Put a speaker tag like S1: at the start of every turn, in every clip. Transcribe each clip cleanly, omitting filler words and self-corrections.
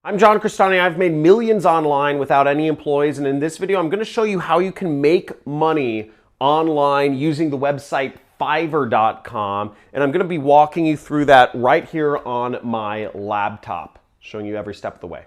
S1: I'm John Crestani. I've made millions online without any employees, and in this video I'm going to show you how you can make money online using the website Fiverr.com, and I'm going to be walking you through that right here on my laptop, showing you every step of the way.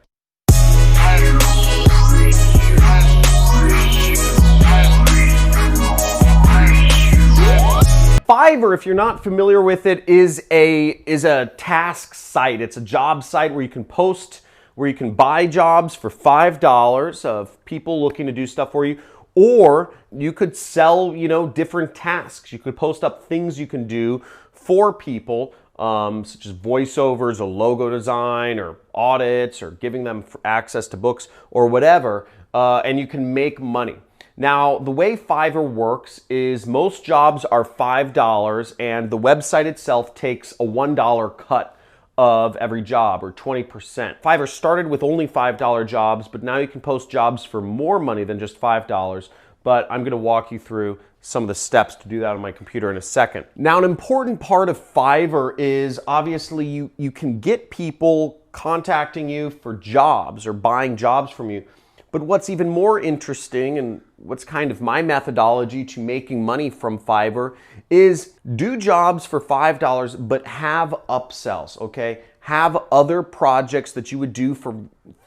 S1: Fiverr, if you're not familiar with it, is a task site. It's a job site where you can post, where you can buy jobs for $5 of people looking to do stuff for you, or you could sell, different tasks. You could post up things you can do for people, such as voiceovers, or logo design, or audits, or giving them access to books, or whatever, and you can make money. Now, the way Fiverr works is most jobs are $5, and the website itself takes a $1 cut of every job, or 20%. Fiverr started with only $5 jobs, but now you can post jobs for more money than just $5, but I'm gonna walk you through some of the steps to do that on my computer in a second. Now, an important part of Fiverr is obviously you can get people contacting you for jobs or buying jobs from you. But what's even more interesting, and what's kind of my methodology to making money from Fiverr, is do jobs for $5, but have upsells, okay? Have other projects that you would do for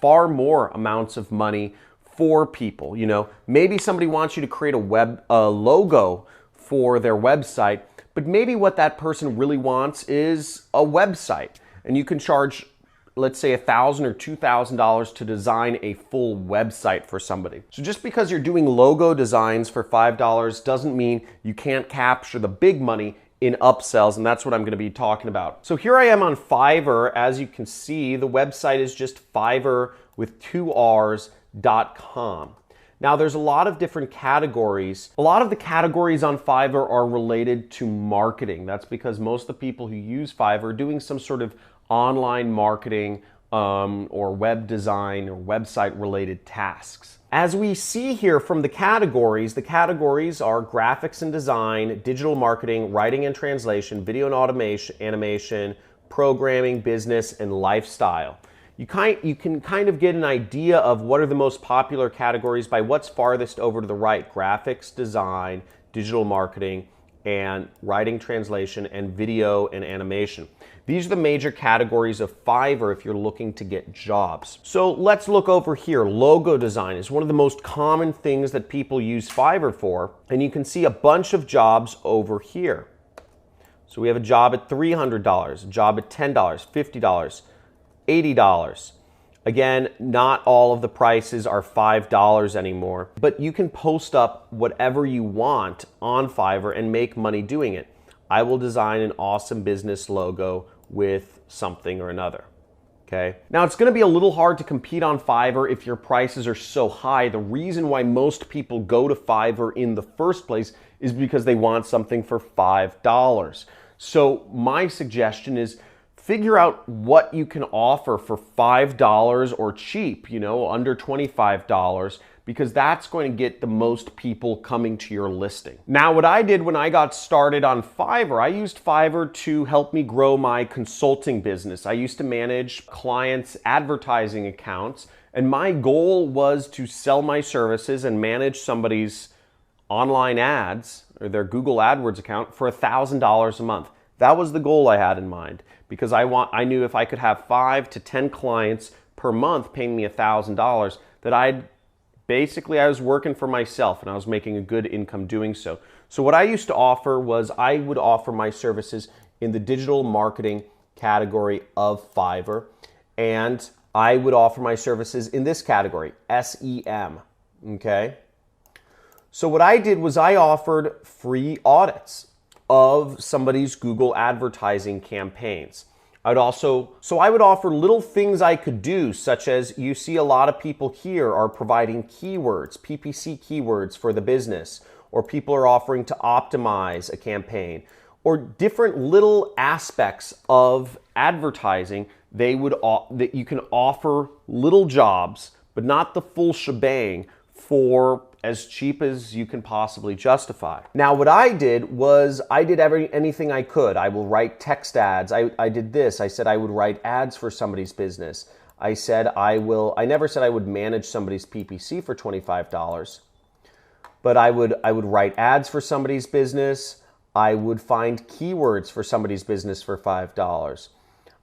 S1: far more amounts of money for people. Maybe somebody wants you to create a logo for their website, but maybe what that person really wants is a website, and you can charge, let's say, $1,000 or $2,000 to design a full website for somebody. So just because you're doing logo designs for $5 doesn't mean you can't capture the big money in upsells, and that's what I'm going to be talking about. So here I am on Fiverr. As you can see, the website is just Fiverr with 2 R's.com. Now, there's a lot of different categories. A lot of the categories on Fiverr are related to marketing. That's because most of the people who use Fiverr are doing some sort of online marketing or web design or website related tasks. As we see here from the categories are graphics and design, digital marketing, writing and translation, video and automation, animation, programming, business, and lifestyle. You can kind of get an idea of what are the most popular categories by what's farthest over to the right: graphics, design, digital marketing, and writing, translation, and video and animation. These are the major categories of Fiverr if you're looking to get jobs. So let's look over here. Logo design is one of the most common things that people use Fiverr for, and you can see a bunch of jobs over here. So we have a job at $300, a job at $10, $50, $80. Again, not all of the prices are $5 anymore, but you can post up whatever you want on Fiverr and make money doing it. I will design an awesome business logo with something or another, okay? Now, it's gonna be a little hard to compete on Fiverr if your prices are so high. The reason why most people go to Fiverr in the first place is because they want something for $5. So my suggestion is figure out what you can offer for $5 or cheap, under $25, because that's going to get the most people coming to your listing. Now, what I did when I got started on Fiverr, I used Fiverr to help me grow my consulting business. I used to manage clients' advertising accounts, and my goal was to sell my services and manage somebody's online ads or their Google AdWords account for $1,000 a month. That was the goal I had in mind, because I knew if I could have 5 to 10 clients per month paying me $1,000, that I was working for myself and I was making a good income doing so. So what I used to offer was I would offer my services in the digital marketing category of Fiverr, and I would offer my services in this category, SEM, okay? So what I did was I offered free audits of somebody's Google advertising campaigns. I would offer little things I could do, such as you see a lot of people here are providing keywords, PPC keywords for the business, or people are offering to optimize a campaign, or different little aspects of advertising. That you can offer little jobs, but not the full shebang, for as cheap as you can possibly justify. Now, what I did was I did anything I could. I will write text ads. I did this. I said I would write ads for somebody's business. I never said I would manage somebody's PPC for $25, but I would write ads for somebody's business. I would find keywords for somebody's business for $5.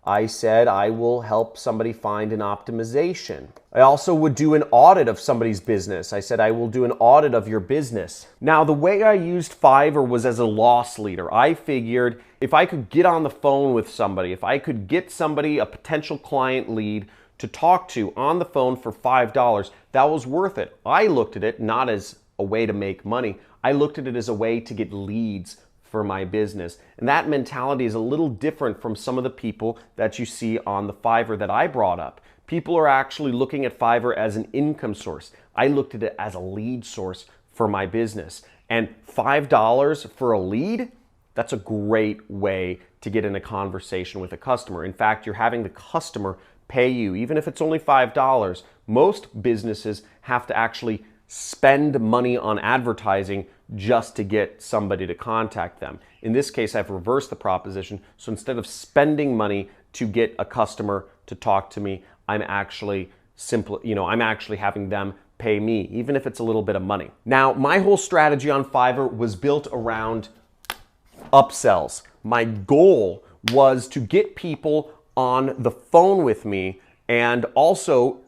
S1: I said I will help somebody find an optimization. I also would do an audit of somebody's business. I said I will do an audit of your business. Now, the way I used Fiverr was as a loss leader. I figured if I could get on the phone with somebody, if I could get somebody, a potential client lead, to talk to on the phone for $5, that was worth it. I looked at it not as a way to make money. I looked at it as a way to get leads for my business. And that mentality is a little different from some of the people that you see on the Fiverr that I brought up. People are actually looking at Fiverr as an income source. I looked at it as a lead source for my business. And $5 for a lead, that's a great way to get in a conversation with a customer. In fact, you're having the customer pay you, even if it's only $5. Most businesses have to actually spend money on advertising just to get somebody to contact them. In this case, I've reversed the proposition. So instead of spending money to get a customer to talk to me, I'm actually having them pay me, even if it's a little bit of money. Now, my whole strategy on Fiverr was built around upsells. My goal was to get people on the phone with me and also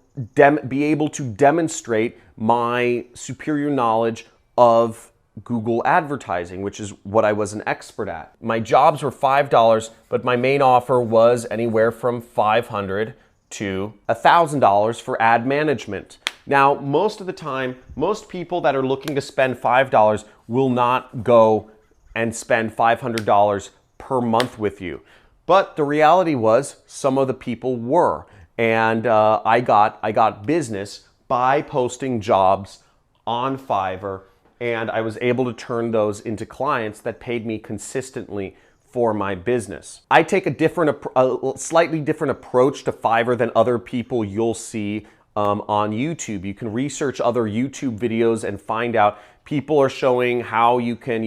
S1: be able to demonstrate my superior knowledge of Google advertising, which is what I was an expert at. My jobs were $5, but my main offer was anywhere from $500 to $1,000 for ad management. Now, most of the time, most people that are looking to spend $5 will not go and spend $500 per month with you. But the reality was some of the people were. And I got business by posting jobs on Fiverr, and I was able to turn those into clients that paid me consistently for my business. I take a slightly different approach to Fiverr than other people you'll see on YouTube. You can research other YouTube videos and find out people are showing how you can,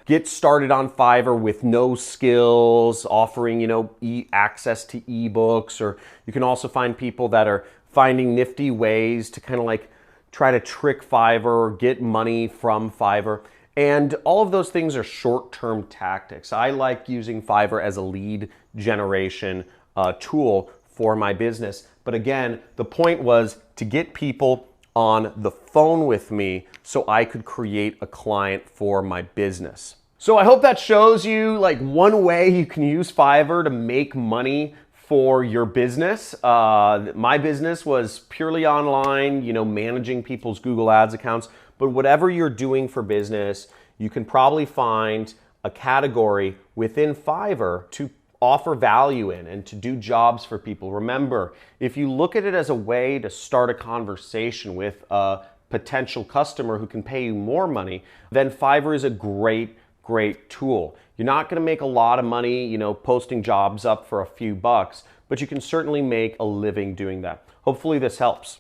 S1: get started on Fiverr with no skills, offering, access to ebooks, or you can also find people that are finding nifty ways to kind of like try to trick Fiverr or get money from Fiverr. And all of those things are short-term tactics. I like using Fiverr as a lead generation tool for my business. But again, the point was to get people on the phone with me so I could create a client for my business. So I hope that shows you like one way you can use Fiverr to make money for your business. My business was purely online, managing people's Google Ads accounts. But whatever you're doing for business, you can probably find a category within Fiverr to offer value in and to do jobs for people. Remember, if you look at it as a way to start a conversation with a potential customer who can pay you more money, then Fiverr is a great tool. You're not going to make a lot of money, posting jobs up for a few bucks, but you can certainly make a living doing that. Hopefully this helps.